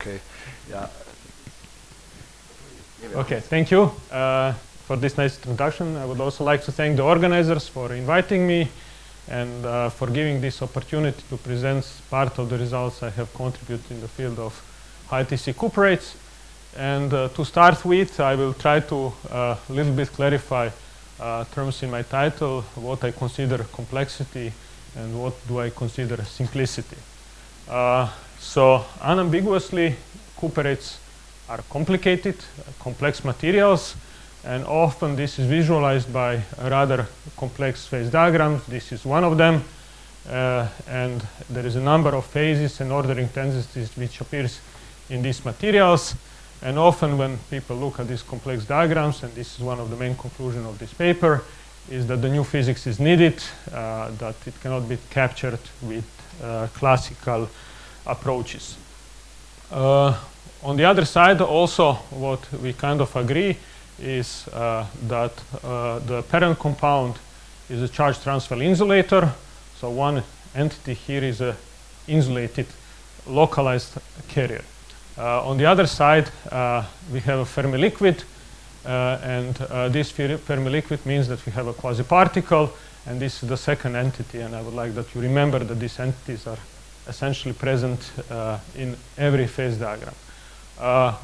Okay, yeah. Okay, thank you for this nice introduction. I would also like to thank the organizers for inviting me and for giving this opportunity to present part of the results I have contributed in the field of high-TcCUPRATES. And to start with, I will try to a little bit clarify terms in my title, what I consider complexity and what do I consider simplicity. So unambiguously, cuprates are complicated, complex materials, and often this is visualized by rather complex phase diagrams. This is one of them, and there is a number of phases and ordering tendencies which appears in these materials. And often when people look at these complex diagrams, and this is one of the main conclusions of this paper, is that the new physics is needed, that it cannot be captured with classical approaches. On the other side, also what we kind of agree is that the parent compound is a charge transfer insulator. So one entity here is a insulated localized carrier. On the other side, we have a Fermi-liquid, and this Fermi-liquid means that we have a quasi-particle, and this is the second entity, and I would like that you remember that these entities are essentially present in every phase diagram.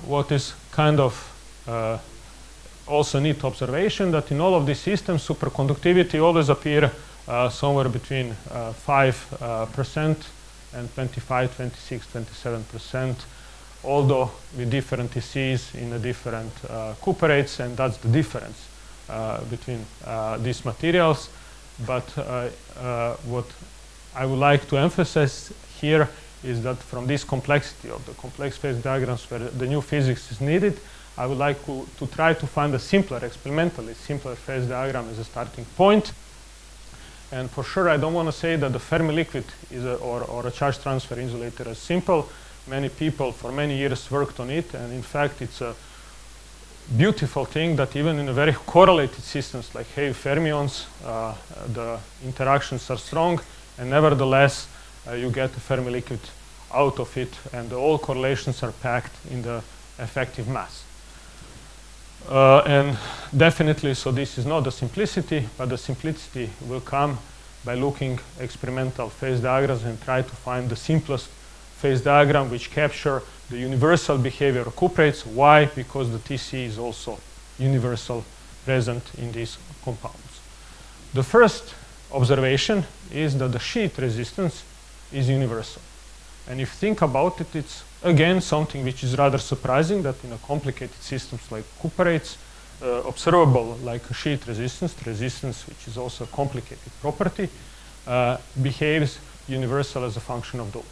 What is kind of also neat observation that in all of these systems, superconductivity always appear somewhere between 5% and 25, 26, 27%, although with different TCs in the different cuprates, and that's the difference between these materials. But what I would like to emphasize here is that from this complexity of the complex phase diagrams where the new physics is needed, I would like to try to find a simpler, experimentally simpler phase diagram as a starting point. And for sure, I don't want to say that the Fermi-liquid is or a charge transfer insulator is simple. Many people for many years worked on it, and in fact, it's a beautiful thing that even in a very correlated systems like wave fermions, the interactions are strong, and nevertheless, you get a Fermi-liquid out of it, and all correlations are packed in the effective mass. And definitely, so this is not the simplicity, but the simplicity will come by looking experimental phase diagrams and try to find the simplest phase diagram which capture the universal behavior of cuprates. Why? Because the TC is also universal present in these compounds. The first observation is that the sheet resistance is universal. And if you think about it, it's again something which is rather surprising that in a complicated systems like cuprates, observable like a sheet resistance which is also a complicated property, behaves universal as a function of doping.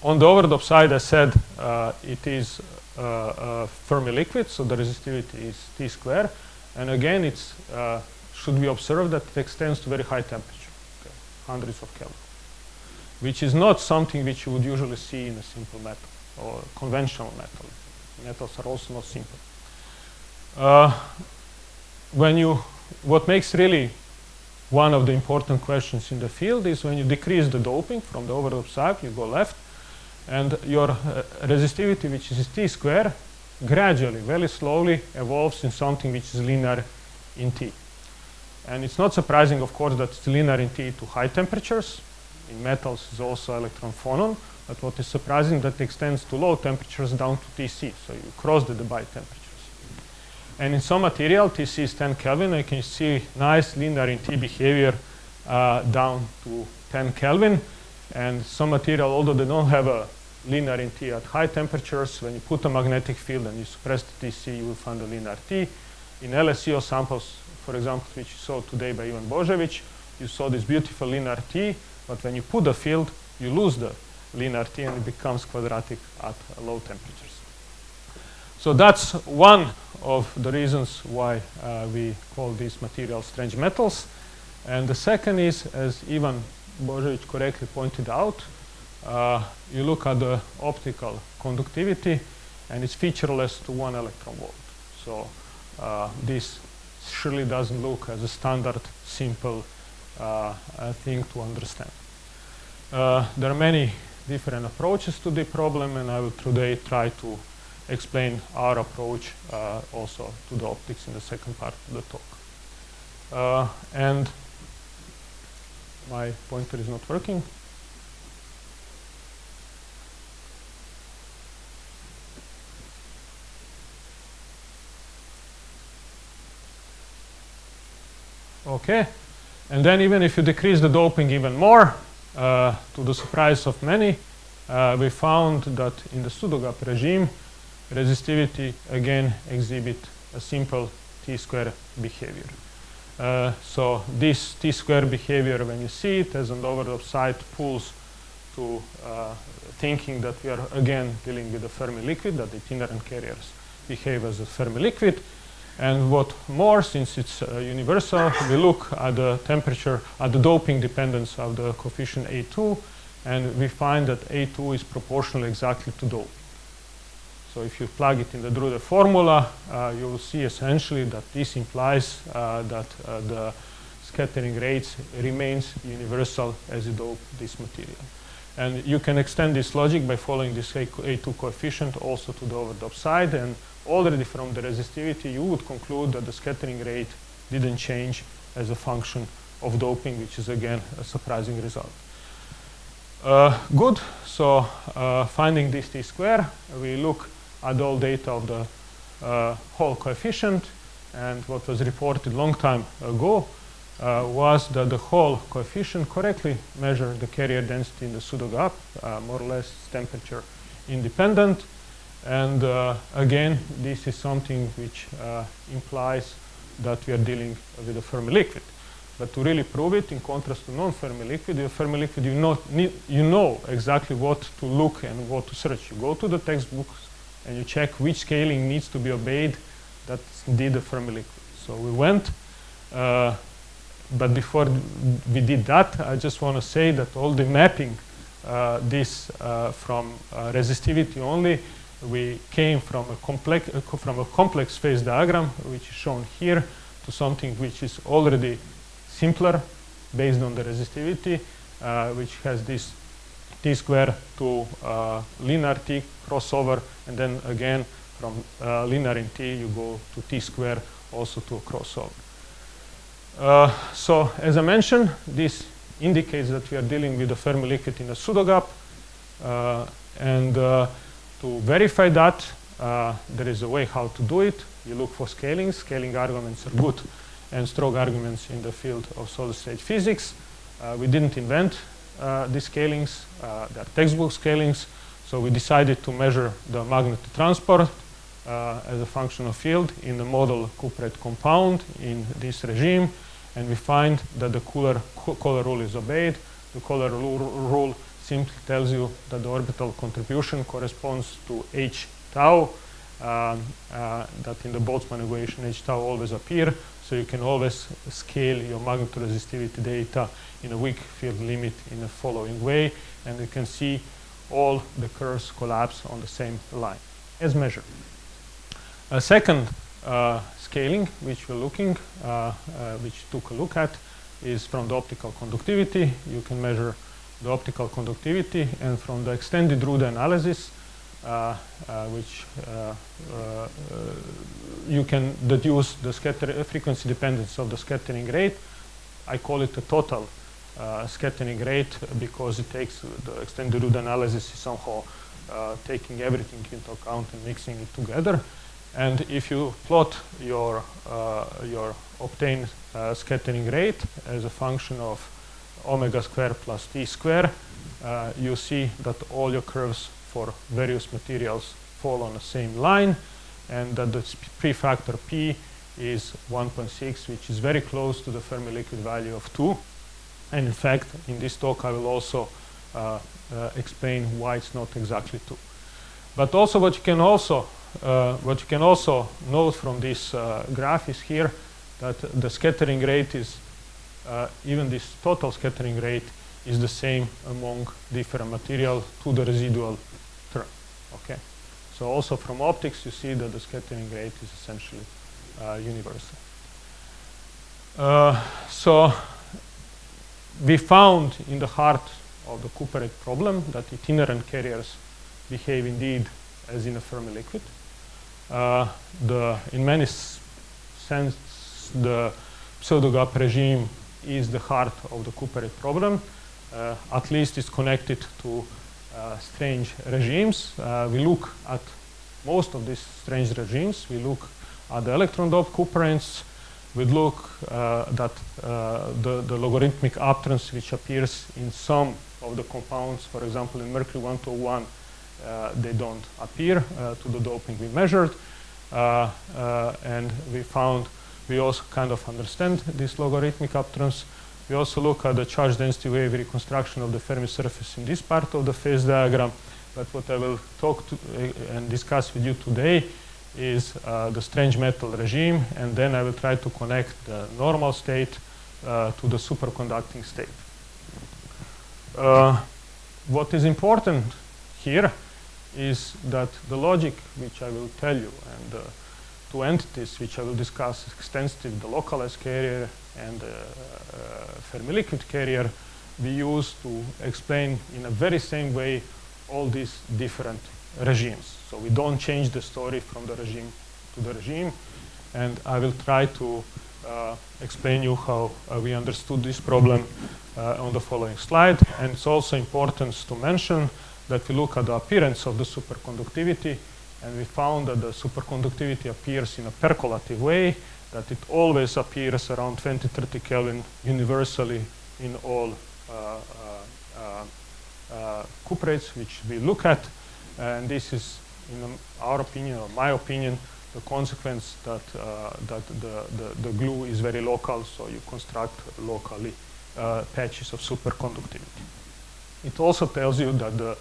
On the overdoped side, I said it is Fermi-liquid, so the resistivity is T square. And again, it's should be observed that it extends to very high temperature, okay, hundreds of Kelvin, which is not something which you would usually see in a simple metal or conventional metal. Metals are also not simple. What makes really one of the important questions in the field is when you decrease the doping from the overdoped side, you go left, and your resistivity, which is T square, gradually, very slowly evolves in something which is linear in T. And it's not surprising, of course, that it's linear in T to high temperatures. In metals is also electron phonon, but what is surprising that it extends to low temperatures down to Tc, so you cross the Debye temperatures. And in some material, Tc is 10 Kelvin, you can see nice linear in T behavior down to 10 Kelvin. And some material, although they don't have a linear in T at high temperatures, when you put a magnetic field and you suppress the Tc, you will find a linear T. In LSCO samples, for example, which you saw today by Ivan Božević, you saw this beautiful linear T, but when you put the field, you lose the linear T and it becomes quadratic at low temperatures. So that's one of the reasons why we call these materials strange metals. And the second is, as Ivan Božević correctly pointed out, you look at the optical conductivity and it's featureless to 1 electron volt. So this surely doesn't look as a standard simple thing to understand. There are many different approaches to the problem, and I will today try to explain our approach also to the optics in the second part of the talk. And my pointer is not working. Okay, and then even if you decrease the doping even more, to the surprise of many, we found that in the pseudo-gap regime, resistivity again exhibit a simple t-square behavior. So this t-square behavior, when you see it as an overdoped site, pulls to thinking that we are again dealing with a Fermi-liquid, that the itinerant carriers behave as a Fermi-liquid. And what more, since it's universal, we look at the temperature, at the doping dependence of the coefficient A2, and we find that A2 is proportional exactly to doping. So if you plug it in the Drude formula, you will see essentially that this implies that the scattering rates remains universal as you dope this material. And you can extend this logic by following this A2 coefficient also to the overdoped side, and already from the resistivity you would conclude that the scattering rate didn't change as a function of doping, which is again a surprising result. Good, so finding this t-square, we look at all data of the Hall coefficient, and what was reported long time ago was that the Hall coefficient correctly measured the carrier density in the pseudo-gap, more or less temperature independent. And again, this is something which implies that we are dealing with a Fermi-liquid. But to really prove it, in contrast to non-Fermi-liquid, the Fermi-liquid, you know exactly what to look and what to search. You go to the textbooks and you check which scaling needs to be obeyed. That's indeed a Fermi-liquid. So we went, but before we did that, I just want to say that all the mapping this from resistivity only, we came from a complex phase diagram, which is shown here, to something which is already simpler based on the resistivity, which has this t-square to linear t crossover, and then again from linear in t you go to t-square also to a crossover. So as I mentioned, this indicates that we are dealing with a Fermi-liquid in a pseudo-gap, and to verify that, there is a way how to do it. You look for scalings. Scaling arguments are good and strong arguments in the field of solid-state physics. We didn't invent these scalings. They are textbook scalings. So we decided to measure the magnetic transport as a function of field in the model cuprate compound in this regime. And we find that the Kohler rule is obeyed. The Kohler rule simply tells you that the orbital contribution corresponds to h tau, that in the Boltzmann equation h tau always appear, so you can always scale your magnetoresistivity data in a weak field limit in the following way, and you can see all the curves collapse on the same line as measured. A second scaling which we're looking, which took a look at, is from the optical conductivity. You can measure the optical conductivity, and from the extended Drude analysis, which you can deduce the frequency dependence of the scattering rate. I call it a total scattering rate because it takes the extended Drude analysis is somehow taking everything into account and mixing it together. And if you plot your obtained scattering rate as a function of omega square plus t square, you see that all your curves for various materials fall on the same line, and that the prefactor p is 1.6, which is very close to the Fermi-liquid value of 2. And in fact, in this talk, I will also explain why it's not exactly 2. But also what you can also note from this graph is here that the scattering rate is even this total scattering rate is the same among different materials to the residual term. Okay, so also from optics you see that the scattering rate is essentially universal. So we found in the heart of the cuprate problem, that itinerant carriers behave indeed as in a Fermi-liquid. In many sense, the pseudo-gap regime is the heart of the cuprate problem. At least it's connected to strange regimes. We look at most of these strange regimes. We look at the electron-doped cuprates. We look at the logarithmic uptrends which appears in some of the compounds. For example, in mercury 121, they don't appear to the doping we measured. And we also kind of understand these logarithmic uptrends. We also look at the charge density wave reconstruction of the Fermi surface in this part of the phase diagram. But what I will talk to and discuss with you today is the strange metal regime, and then I will try to connect the normal state to the superconducting state. What is important here is that the logic which I will tell you and the two entities which I will discuss extensively, the localized carrier and the Fermi-liquid carrier, we use to explain in a very same way all these different regimes. So we don't change the story from the regime to the regime, and I will try to explain you how we understood this problem on the following slide. And it's also important to mention that we look at the appearance of the superconductivity, and we found that the superconductivity appears in a percolative way, that it always appears around 20-30 Kelvin universally in all cuprates which we look at. And this is, in our opinion, or my opinion, the consequence that the glue is very local, so you construct locally patches of superconductivity. It also tells you that the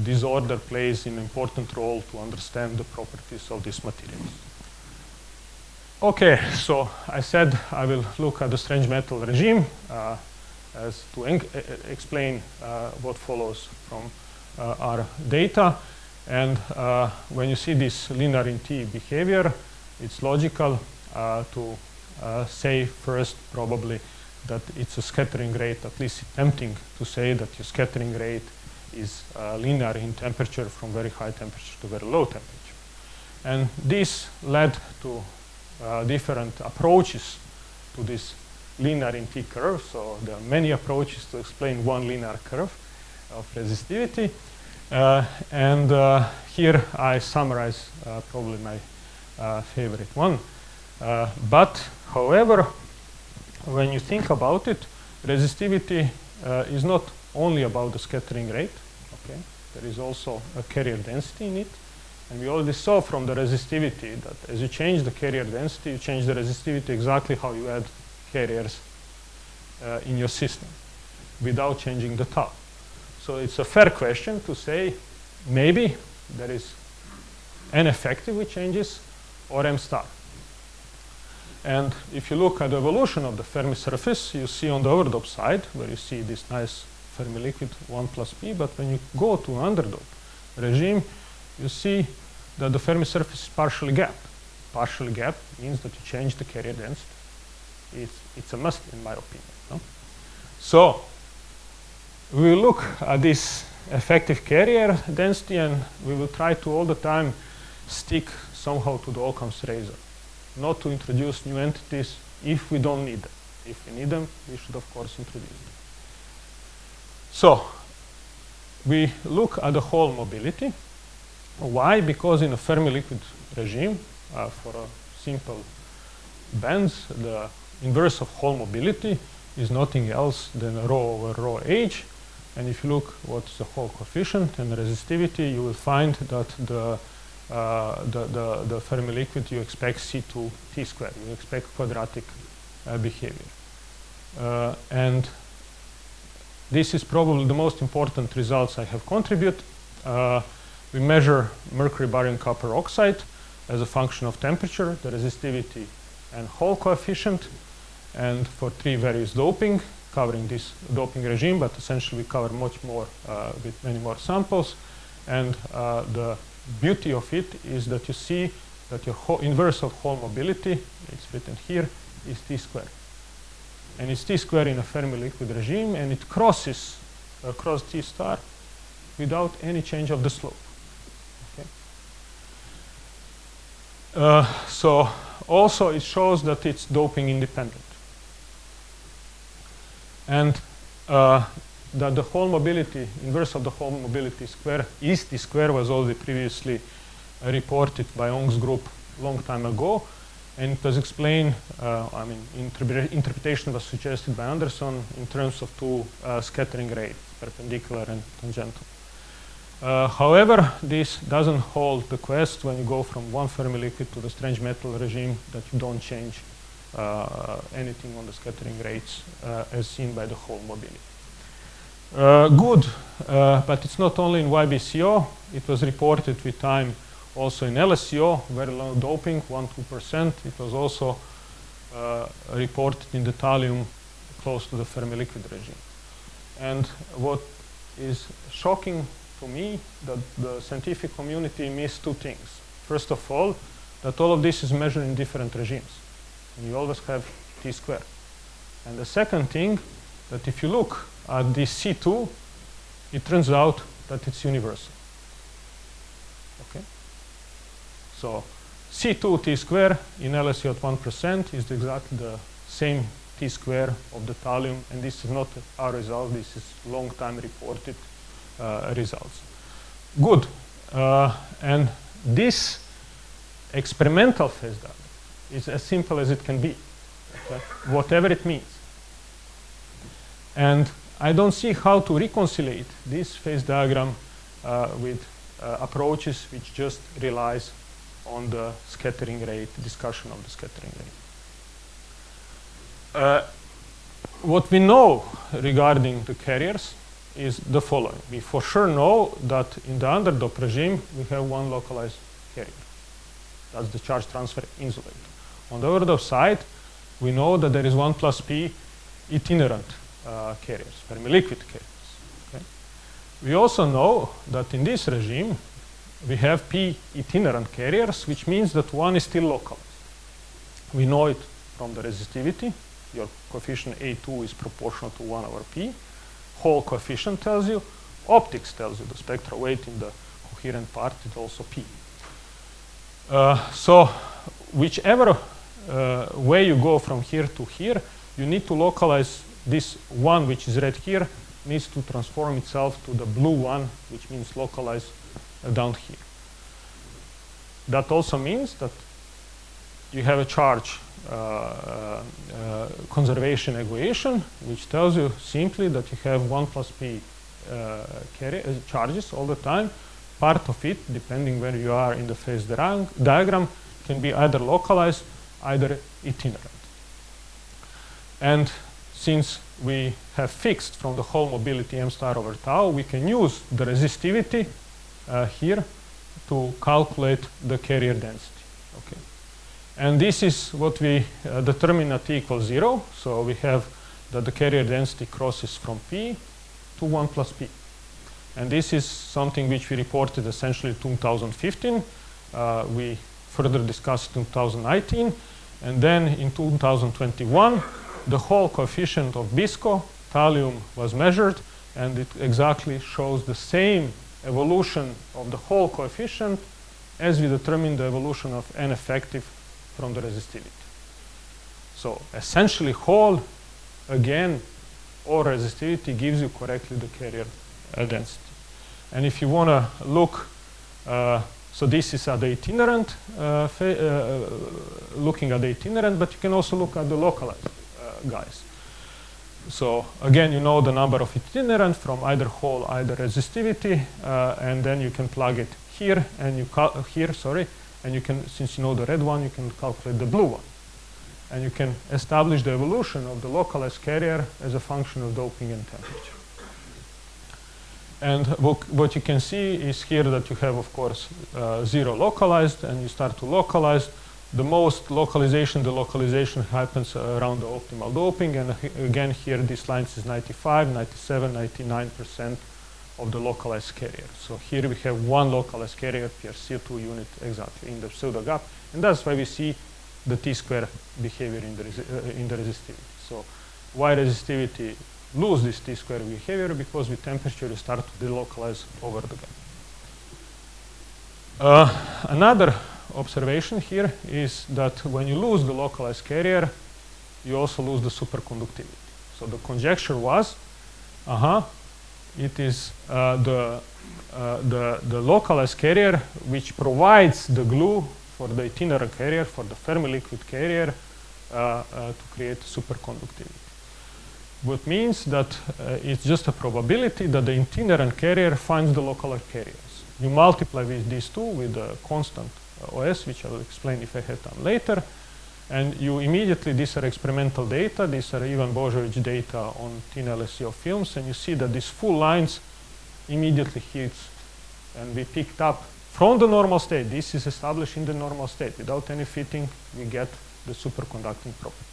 disorder plays an important role to understand the properties of these materials. Okay, so I said I will look at the strange metal regime as to explain what follows from our data. And when you see this linear in T behavior, it's logical to say first probably that it's a scattering rate, at least attempting to say that your scattering rate is linear in temperature from very high temperature to very low temperature. And this led to different approaches to this linear in T curve. So there are many approaches to explain one linear curve of resistivity. Here I summarize probably my favorite one. But however, when you think about it, resistivity is not only about the scattering rate. Okay, there is also a carrier density in it. And we already saw from the resistivity that as you change the carrier density, you change the resistivity exactly how you add carriers in your system without changing the tau. So it's a fair question to say maybe there is n effective which changes or m star. And if you look at the evolution of the Fermi surface, you see on the overdoped side where you see this nice Fermi-liquid 1 plus p, but when you go to underdoped regime, you see that the Fermi surface is partially gapped. Partially gapped means that you change the carrier density. It's a must in my opinion. No? So we will look at this effective carrier density, and we will try to all the time stick somehow to the Occam's razor, not to introduce new entities if we don't need them. If we need them, we should of course introduce them. So we look at the Hall mobility. Why? Because in a Fermi-liquid regime, for a simple bands, the inverse of Hall mobility is nothing else than rho over rho h. And if you look what's the Hall coefficient and resistivity, you will find that the Fermi-liquid, you expect C2 T squared. You expect quadratic behavior. And this is probably the most important results I have contributed. We measure mercury, barium, copper oxide as a function of temperature, the resistivity, and Hall coefficient, and for 3 various doping, covering this doping regime, but essentially we cover much more with many more samples. And the beauty of it is that you see that your inverse of Hall mobility, it's written here, is T squared. And it's T squared in a Fermi-liquid regime, and it crosses across T star without any change of the slope. Okay. So also it shows that it's doping independent. And that the whole mobility, inverse of the whole mobility square, is T square, was already previously reported by Ong's group long time ago. And it was explained, I mean, interpretation was suggested by Anderson in terms of two scattering rates, perpendicular and tangential. However, this doesn't hold the quest when you go from one Fermi-liquid to the strange metal regime, that you don't change anything on the scattering rates as seen by the whole mobility. Good, but it's not only in YBCO. It was reported with time also in LSCO, very low doping, 1–2%. It was also reported in the thallium close to the Fermi-liquid regime. And what is shocking to me, that the scientific community missed two things. First of all, that all of this is measured in different regimes. And you always have T square. And the second thing, that if you look at this C2, it turns out that it's universal. Okay? So C2 T square in LSU at 1% is exactly the same T square of the thallium, and this is not our result, this is long time reported results. Good. And this experimental phase diagram is as simple as it can be, okay? Whatever it means. And I don't see how to reconcile this phase diagram with approaches which just relies on the scattering rate, discussion of the scattering rate. What we know regarding the carriers is the following. We for sure know that in the underdoped regime, we have one localized carrier. That's the charge transfer insulator. On the overdoped side, we know that there is 1 plus P itinerant carriers, Fermi-liquid carriers. Okay? We also know that in this regime, we have P itinerant carriers, which means that one is still localized. We know it from the resistivity. Your coefficient A2 is proportional to 1 over P. Hall coefficient tells you. Optics tells you the spectral weight in the coherent part is also P. So whichever way you go from here to here, you need to localize this one, which is red here, needs to transform itself to the blue one, which means localized down here. That also means that you have a charge conservation equation, which tells you simply that you have 1 plus P charges all the time. Part of it, depending where you are in the phase diagram, can be either localized, either itinerant. And since we have fixed from the whole mobility m star over tau, we can use the resistivity here to calculate the carrier density. Okay. And this is what we determine at t equals 0. So we have that the carrier density crosses from P to 1 plus P. And this is something which we reported essentially in 2015. We further discussed in 2019. And then in 2021, the whole coefficient of BISCO, thallium, was measured. And it exactly shows the same evolution of the whole coefficient as we determined the evolution of N effective from the resistivity. So essentially whole, again, or resistivity gives you correctly the carrier density. And if you want to look, so this is at the itinerant, looking at the itinerant, but you can also look at the localized guys. So again, you know the number of itinerant from either whole, either resistivity, and then you can plug it here, and and you can, since you know the red one, you can calculate the blue one. And you can establish the evolution of the localized carrier as a function of doping and temperature. And what you can see is here that you have, of course, 0 localized, and you start to localize. The most localization, the localization happens around the optimal doping. And again, here, this line is 95, 97, 99% of the localized carrier. So here we have one localized carrier per CO2 unit exactly in the pseudo gap. And that's why we see the T square behavior in the resistivity. So why resistivity lose this T-square behavior because with temperature you start to delocalize over the gap. Another observation here is that when you lose the localized carrier, you also lose the superconductivity. So the conjecture was, it is the localized carrier which provides the glue for the itinerant carrier, for the Fermi-liquid carrier, to create superconductivity. What means that it's just a probability that the itinerant carrier finds the localized carriers. You multiply with these two with a constant OS, which I will explain if I have time later, and you immediately, these are experimental data, these are Ivan Božović data on thin LSCO films, and you see that these full lines immediately hits, and we picked up from the normal state. This is established in the normal state. Without any fitting, we get the superconducting properties.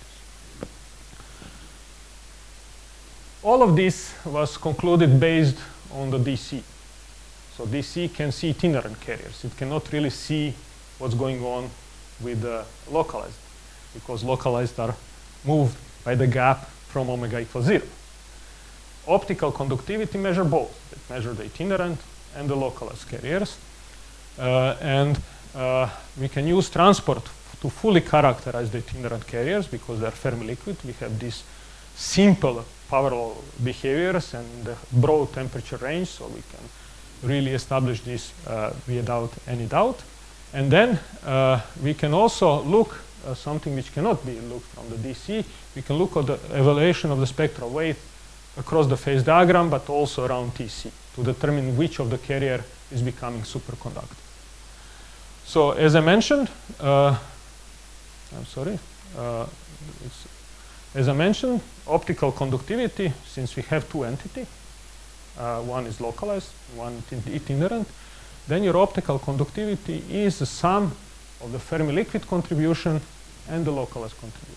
All of this was concluded based on the DC. So DC can see itinerant carriers. It cannot really see what's going on with the localized, because localized are moved by the gap from omega equals 0. Optical conductivity measure both. It measures the itinerant and the localized carriers. We can use transport to fully characterize the itinerant carriers because they are Fermi-liquid. We have these simple parallel behaviors and the broad temperature range, so we can really establish this without any doubt. And then we can also look something which cannot be looked from the DC. We can look at the evaluation of the spectral weight across the phase diagram, but also around TC to determine which of the carrier is becoming superconducting. So as I mentioned, as I mentioned, optical conductivity, since we have two entities, one is localized, one itinerant, then your optical conductivity is the sum of the Fermi-liquid contribution and the localized contribution.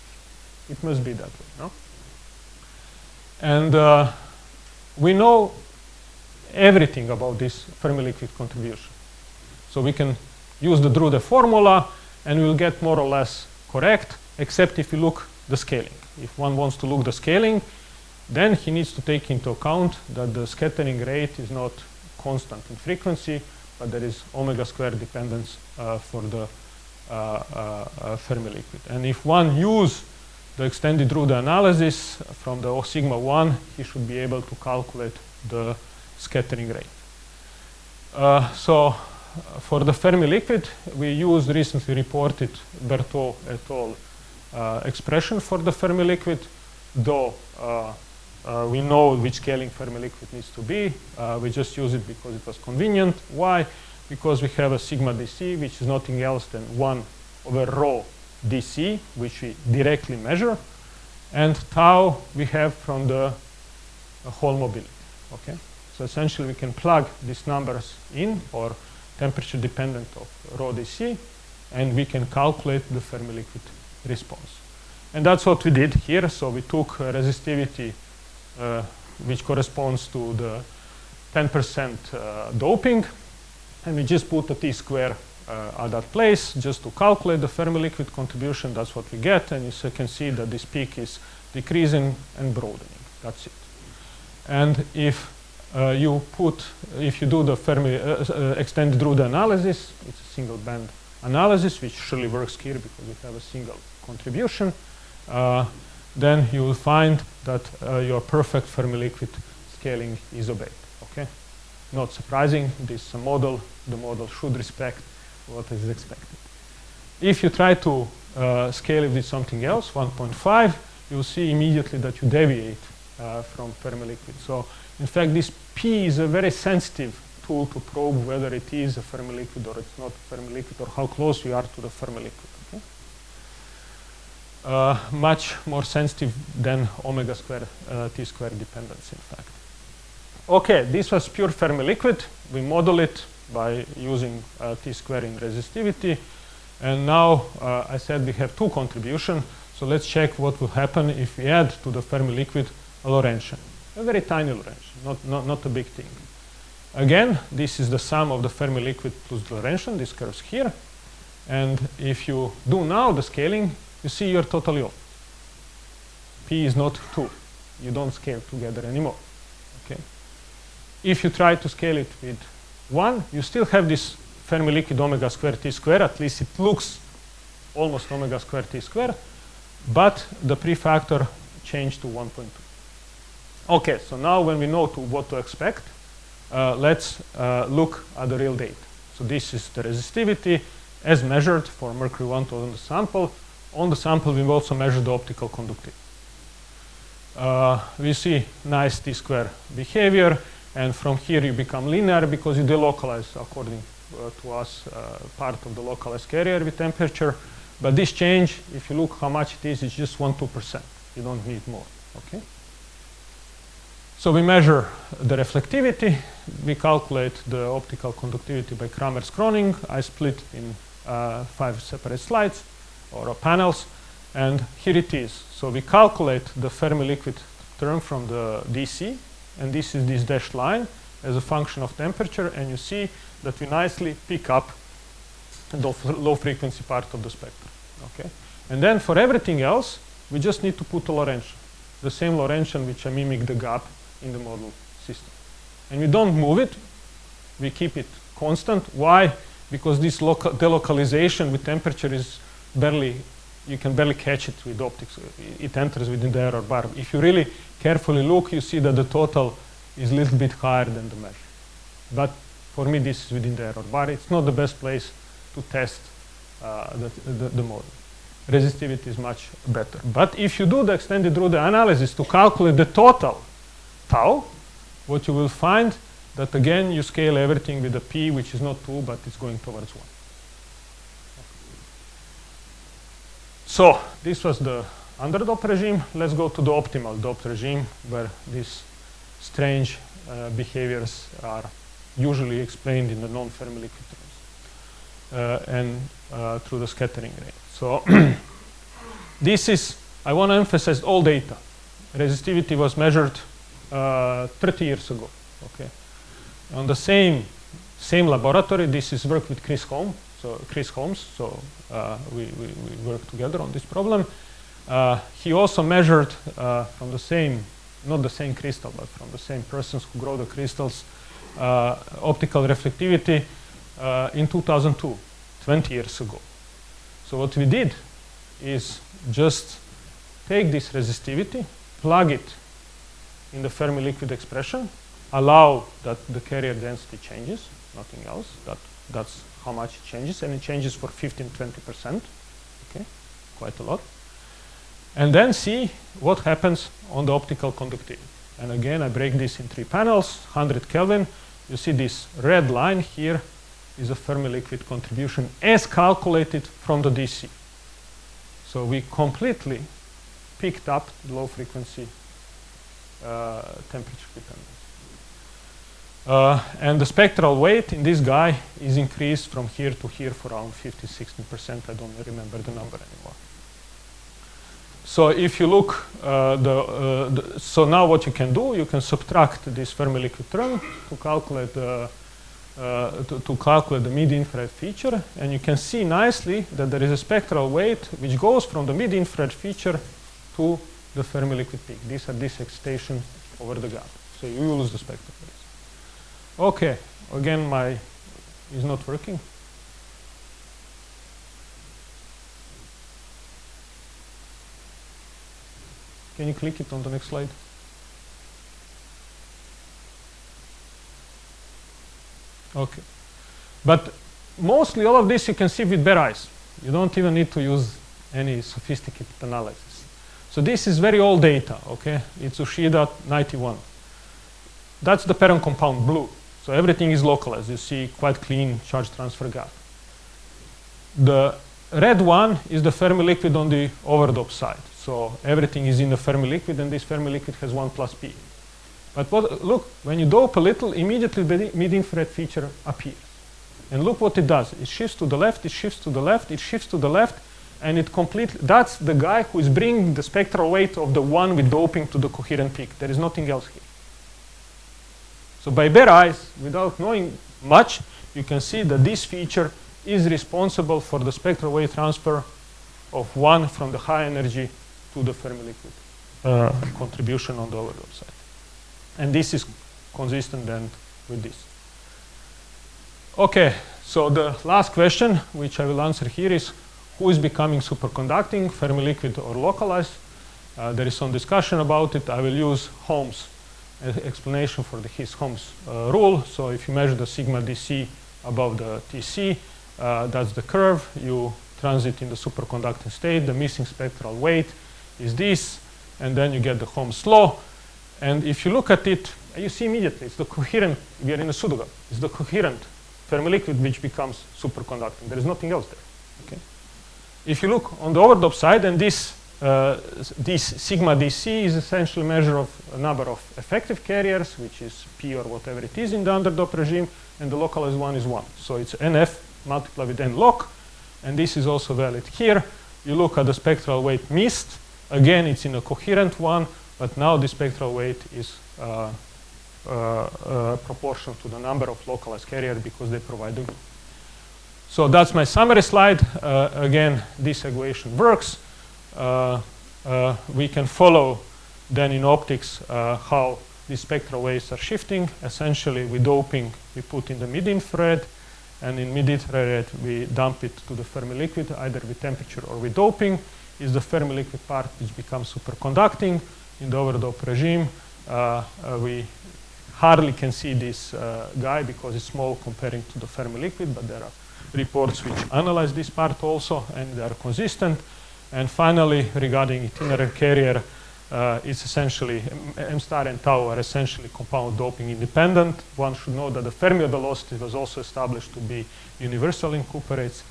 It must be that way, no? And we know everything about this Fermi-liquid contribution. So we can use the Drude formula and we'll get more or less correct, except if you look the scaling. If one wants to look the scaling, then he needs to take into account that the scattering rate is not constant in frequency, but there is omega squared dependence for the Fermi-liquid. And if one use the extended Drude analysis from the sigma 1, he should be able to calculate the scattering rate. So for the Fermi-liquid, we used recently reported Berthaud et al. Expression for the Fermi-liquid, though we know which scaling Fermi-liquid needs to be. We just use it because it was convenient. Why? Because we have a sigma DC, which is nothing else than 1 over rho DC, which we directly measure, and tau we have from the whole mobility. Okay, so essentially we can plug these numbers in, or temperature dependent of rho DC, and we can calculate the Fermi-liquid response. And that's what we did here. So we took resistivity, which corresponds to the 10% doping, and we just put a t-square at that place just to calculate the Fermi-liquid contribution. That's what we get, and you can see that this peak is decreasing and broadening. That's it. And if you do the Fermi extended Drude analysis, it's a single band analysis, which surely works here because we have a single contribution, then you will find that your perfect Fermi-liquid scaling is obeyed. Okay, not surprising. This model, the model should respect what is expected. If you try to scale it with something else, 1.5, you'll see immediately that you deviate from Fermi-liquid. So in fact, this P is a very sensitive tool to probe whether it is a Fermi-liquid or it's not a Fermi-liquid, or how close we are to the Fermi-liquid. Okay? Much more sensitive than omega square t-square dependence, in fact. Okay, this was pure Fermi-liquid. We model it by using t-square in resistivity. And now I said we have two contributions. So let's check what will happen if we add to the Fermi-liquid a Lorentzian. A very tiny Lorentzian, not a big thing. Again, this is the sum of the Fermi-liquid plus the Lorentzian, these curves here. And if you do now the scaling, you see you're totally off. P is not 2. you don't scale together anymore. Okay. If you try to scale it with 1, you still have this Fermi-liquid omega square t square. At least it looks almost omega square t square, but the prefactor changed to 1.2. Okay, so now when we know what to expect, let's look at the real data. So this is the resistivity as measured for mercury 1 on the sample. On the sample, we've also measured the optical conductivity. We see nice t-square behavior, and from here you become linear because you delocalize according to us part of the localized carrier with temperature. But this change, if you look how much it is, it's just 1–2%. You don't need more. Okay. So we measure the reflectivity. We calculate the optical conductivity by Kramers-Kronig. I split in 5 separate slides or panels, and here it is. So we calculate the Fermi-liquid term from the DC, and this is this dashed line as a function of temperature, and you see that we nicely pick up the low frequency part of the spectrum. Okay? And then for everything else, we just need to put a Lorentzian, the same Lorentzian which I mimic the gap in the model system. And we don't move it, we keep it constant. Why? Because this delocalization with temperature is barely, you can barely catch it with optics. It enters within the error bar. If you really carefully look, you see that the total is a little bit higher than the measure. But for me, this is within the error bar. It's not the best place to test the model. Resistivity is much better. But if you do the extended Rude analysis to calculate the total tau, what you will find that again you scale everything with a p which is not 2 but it's going towards 1. So this was the underdoped regime. Let's go to the optimal doped regime where these strange behaviors are usually explained in the non-Fermi-liquid terms and through the scattering rate. So this is, I want to emphasize all data. Resistivity was measured 30 years ago. Okay, on the same laboratory. This is work with Chris Holmes. So we worked together on this problem. He also measured from the same, not the same crystal, but from the same persons who grow the crystals, optical reflectivity in 2002, 20 years ago. So what we did is just take this resistivity, plug it in the Fermi-liquid expression, allow that the carrier density changes, nothing else. That's how much it changes, and it changes for 15–20%. Okay, quite a lot. And then see what happens on the optical conductivity. And again, I break this in 3 panels, 100 Kelvin. You see this red line here is a Fermi-liquid contribution as calculated from the DC. So we completely picked up the low frequency temperature dependence. And the spectral weight in this guy is increased from here to here for around 15–16%. I don't remember the number anymore. So if you look, so now what you can do, you can subtract this Fermi-liquid term to calculate the mid-infrared feature, and you can see nicely that there is a spectral weight which goes from the mid-infrared feature to the Fermi-liquid peak. These are this excitation over the gap. So you lose the spectral weight. Okay, again, is not working. Can you click it on the next slide? Okay. But mostly all of this you can see with bare eyes. You don't even need to use any sophisticated analysis. So this is very old data, okay? It's Ushida 91. That's the parent compound, blue. So everything is localized. You see quite clean charge transfer gap. The red one is the Fermi-liquid on the overdoped side. So everything is in the Fermi-liquid, and this Fermi-liquid has 1 plus p. But look, when you dope a little, immediately the mid-infrared feature appears. And look what it does. It shifts to the left, it shifts to the left, it shifts to the left, and it completely, that's the guy who is bringing the spectral weight of the one with doping to the coherent peak. There is nothing else here. So by bare eyes, without knowing much, you can see that this feature is responsible for the spectral wave transfer of one from the high energy to the Fermi-liquid contribution on the overdoped side. And this is consistent then with this. Okay, so the last question, which I will answer here, is who is becoming superconducting, Fermi-liquid or localized? There is some discussion about it. I will use Ohm's explanation for the Higgs-Ohm's rule. So if you measure the sigma dc above the Tc, that's the curve. You transit in the superconducting state. The missing spectral weight is this, and then you get the Ohm's law. And if you look at it, you see immediately it's the coherent. We are in a pseudogap. It's the coherent Fermi-liquid which becomes superconducting. There is nothing else there. Okay. If you look on the overdoped side, and this sigma dc is essentially a measure of a number of effective carriers, which is p or whatever it is in the underdoped regime, and the localized one is 1. So it's nf multiplied with n loc, and this is also valid here. You look at the spectral weight missed. Again, it's in a coherent one, but now the spectral weight is proportional to the number of localized carriers because they provide the glue. So that's my summary slide. Again, this equation works. We can follow then in optics how the spectral waves are shifting. Essentially, with doping, we put in the mid-infrared, and in mid-infrared, we dump it to the Fermi-liquid, either with temperature or with doping. Is the Fermi-liquid part which becomes superconducting. In the overdoped regime, we hardly can see this guy because it's small comparing to the Fermi-liquid, but there are reports which analyze this part also, and they are consistent. And finally, regarding itinerant carrier, it's essentially m star and tau are essentially compound doping independent. One should know that the Fermi velocity was also established to be universal in cuprates,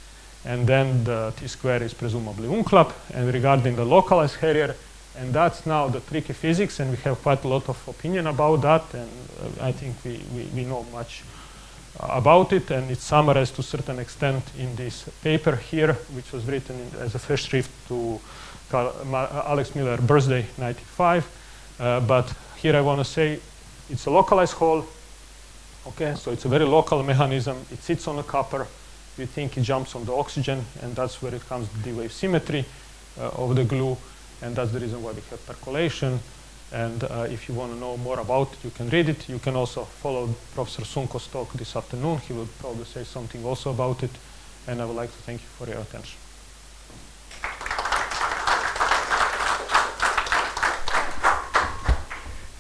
and then the t square is presumably unclap. And regarding the localized carrier, and that's now the tricky physics, and we have quite a lot of opinion about that, and I think we know much about it, and it's summarized to a certain extent in this paper here, which was written as a first shrift to Alex Miller birthday 95. But here I want to say it's a localized hole. Okay, so it's a very local mechanism. It sits on the copper. We think it jumps on the oxygen, and that's where it comes the D-wave symmetry of the glue, and that's the reason why we have percolation. And if you want to know more about it, you can read it. You can also follow Professor Sunko's talk this afternoon. He will probably say something also about it. And I would like to thank you for your attention.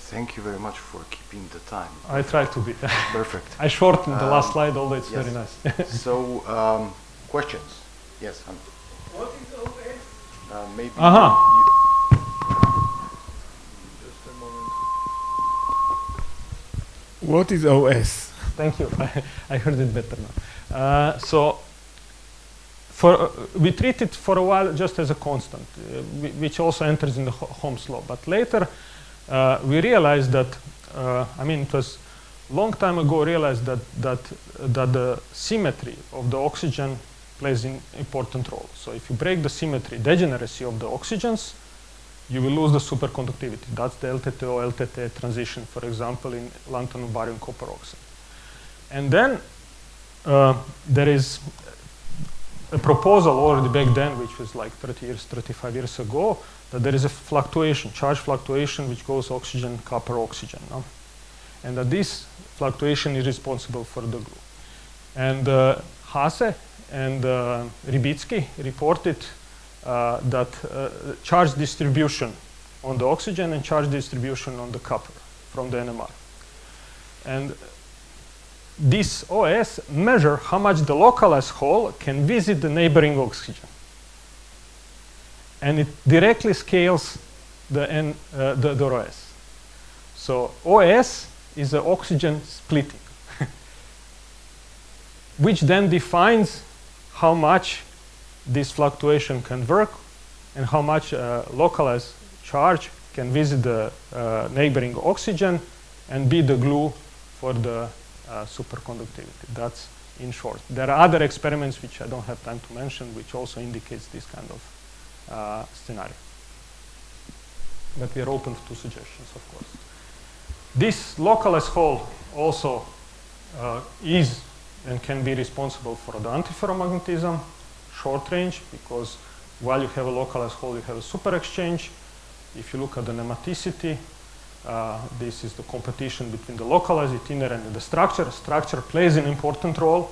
Thank you very much for keeping the time. I try to be. Perfect. I shortened the last slide, although it's very nice. So, questions? Yes, Hans. What is OS? Maybe What is OS? Thank you. I heard it better now. So we treat it for a while just as a constant, which also enters in the Ohm's law. But later we realized that, I mean, it was a long time ago realized that the symmetry of the oxygen plays an important role. So if you break the symmetry, degeneracy of the oxygens, you will lose the superconductivity. That's the LTTO, LTT transition, for example, in lanthanum barium copper oxide. And then there is a proposal already back then, which was like 30 years, 35 years ago, that there is a fluctuation, charge fluctuation, which goes oxygen, copper, oxygen. No? And that this fluctuation is responsible for the glue. And Hase and Rybitsky reported that charge distribution on the oxygen and charge distribution on the copper from the NMR. And this OS measure how much the localized hole can visit the neighboring oxygen. And it directly scales the OS. So OS is the oxygen splitting, which then defines how much this fluctuation can work and how much localized charge can visit the neighboring oxygen and be the glue for the superconductivity. That's in short. There are other experiments which I don't have time to mention, which also indicates this kind of scenario. But we are open to suggestions, of course. This localized hole also is and can be responsible for the antiferromagnetism, short range, because while you have a localized hole, you have a super exchange. If you look at the nematicity, this is the competition between the localized, itinerant, and the structure. Structure plays an important role.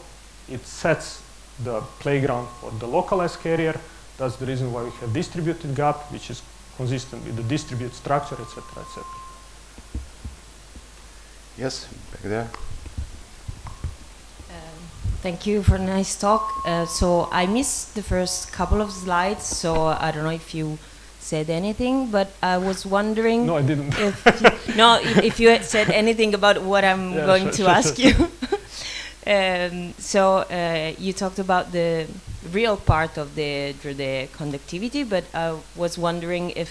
It sets the playground for the localized carrier. That's the reason why we have distributed gap, which is consistent with the distributed structure, etc., etc. Yes, back there. Thank you for a nice talk. So I missed the first couple of slides, so I don't know if you said anything, but I was wondering. No, I didn't. If you had said anything about what I'm going to ask you. So you talked about the real part of the conductivity, but I was wondering if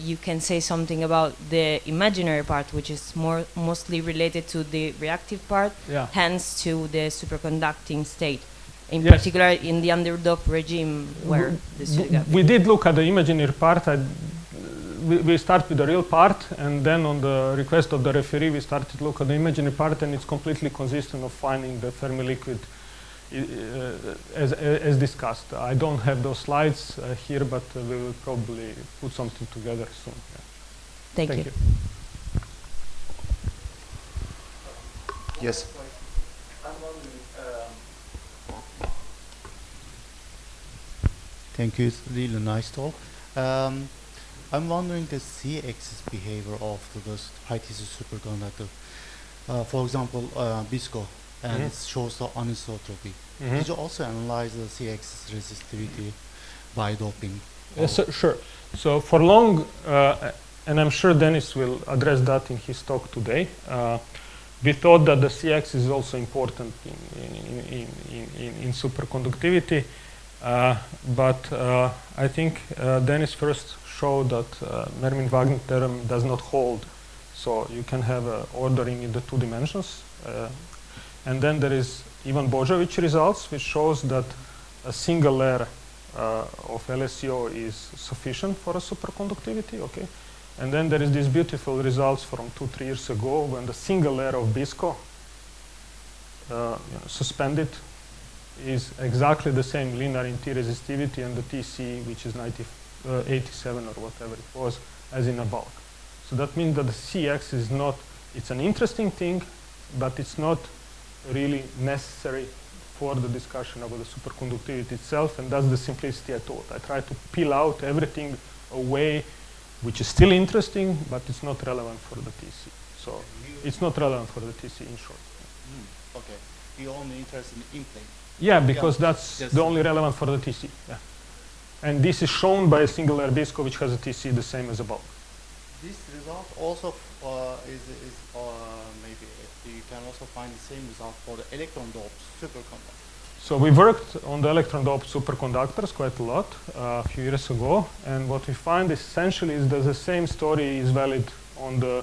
you can say something about the imaginary part, which is mostly related to the reactive part, hence to the superconducting state, in particular in the underdoped regime where this we did look at the imaginary part. We start with the real part, and then on the request of the referee, we started to look at the imaginary part, and it's completely consistent of finding the Fermi-liquid as discussed. I don't have those slides here, but we will probably put something together soon. Yeah. Thank you. Yes. I'm wondering. Thank you. It's really nice talk. I'm wondering the C-axis behavior of this high-Tc superconductor. For example, BISCO, and it shows the anisotropy. Did you also analyze the C-axis resistivity by doping? Yes, sure. So for long, and I'm sure Dennis will address that in his talk today, we thought that the C-axis is also important in superconductivity, but I think Dennis first showed that Mermin-Wagner theorem does not hold. So you can have ordering in the 2 dimensions. And then there is Ivan Božović results, which shows that a single layer of LSO is sufficient for a superconductivity. Okay, and then there is these beautiful results from 2-3 years ago when the single layer of BISCO suspended is exactly the same linear in T resistivity and the TC, which is 87 or whatever it was, as in a bulk. So that means that the CX is not, it's an interesting thing, but it's not really necessary for the discussion about the superconductivity itself, and that's the simplicity I thought. I tried to peel out everything away, which is still interesting, but it's not relevant for the TC. So it's not relevant for the TC in short. Okay, you're only interested in in-plane. Yeah, because that's the only relevant for the TC. Yeah. And this is shown by a single layer BISCO, which has a TC the same as a bulk. This result also maybe you can also find the same result for the electron-doped superconductor. So we worked on the electron-doped superconductors quite a lot a few years ago, and what we find essentially is that the same story is valid on the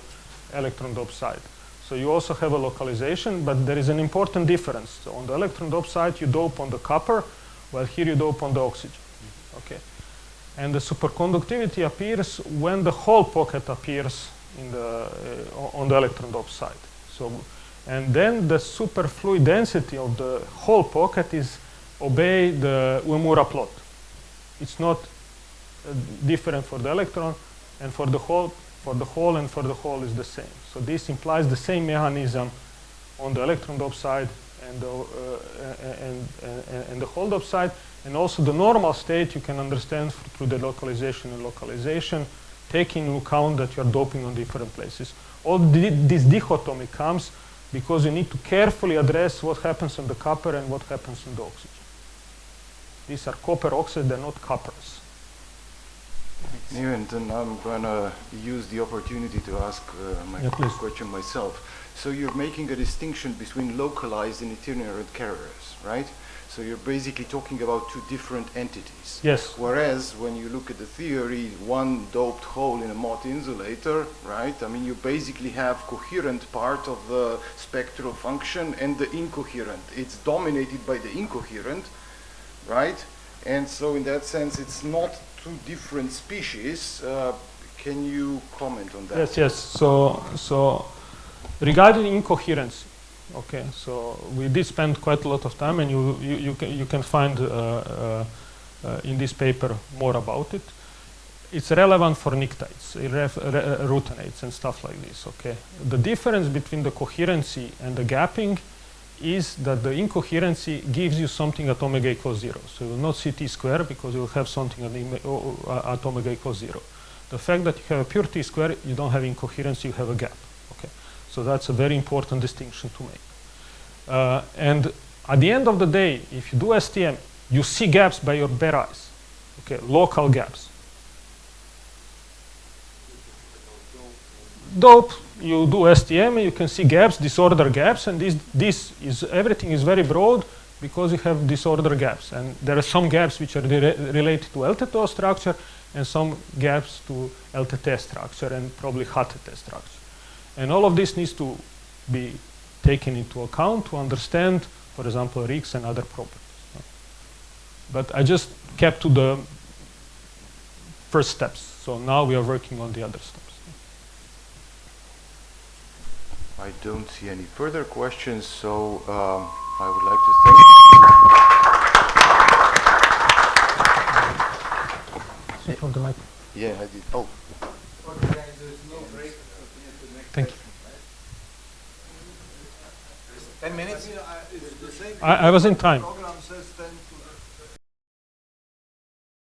electron-doped side. So you also have a localization, but there is an important difference. So on the electron-doped side, you dope on the copper, while here you dope on the oxygen. Okay, and the superconductivity appears when the whole pocket appears in the on the electron-doped side. So, and then the superfluid density of the whole pocket is obey the Uemura plot. It's not different for the electron, and for the whole, and for the whole is the same. So this implies the same mechanism on the electron-doped side and the hole-doped side. And also the normal state you can understand through the localization and localization, taking into account that you are doping on different places. All this dichotomy comes because you need to carefully address what happens on the copper and what happens on the oxygen. These are copper oxides, they're not coppers. Neven, then I'm going to use the opportunity to ask my first question myself. So you're making a distinction between localized and itinerant carriers, right? So you're basically talking about two different entities. Yes. Whereas when you look at the theory, one doped hole in a Mott insulator, right? I mean, you basically have coherent part of the spectral function and the incoherent. It's dominated by the incoherent, right? And so in that sense, it's not two different species. Can you comment on that? Yes, yes. So regarding incoherence, okay, so we did spend quite a lot of time, and you can find in this paper more about it. it's relevant for nictides, rutinates and stuff like this, okay? The difference between the coherency and the gapping is that the incoherency gives you something at omega equals 0. So you will not see t square because you will have something at omega equals 0. The fact that you have a pure t square, you don't have incoherency, you have a gap, okay? So that's a very important distinction to make. And at the end of the day, if you do STM, you see gaps by your bare eyes, okay? Local gaps. Dope, you do STM, and you can see gaps, disorder gaps, and everything is very broad because you have disorder gaps. And there are some gaps which are related to LTTO structure and some gaps to LTT structure and probably HTT structure. And all of this needs to be taken into account to understand, for example, Rix and other properties. But I just kept to the first steps. So now we are working on the other steps. I don't see any further questions, so I would like to thank. From the mic. Yeah, I did. Oh. Thank you. 10 minutes? I was in time.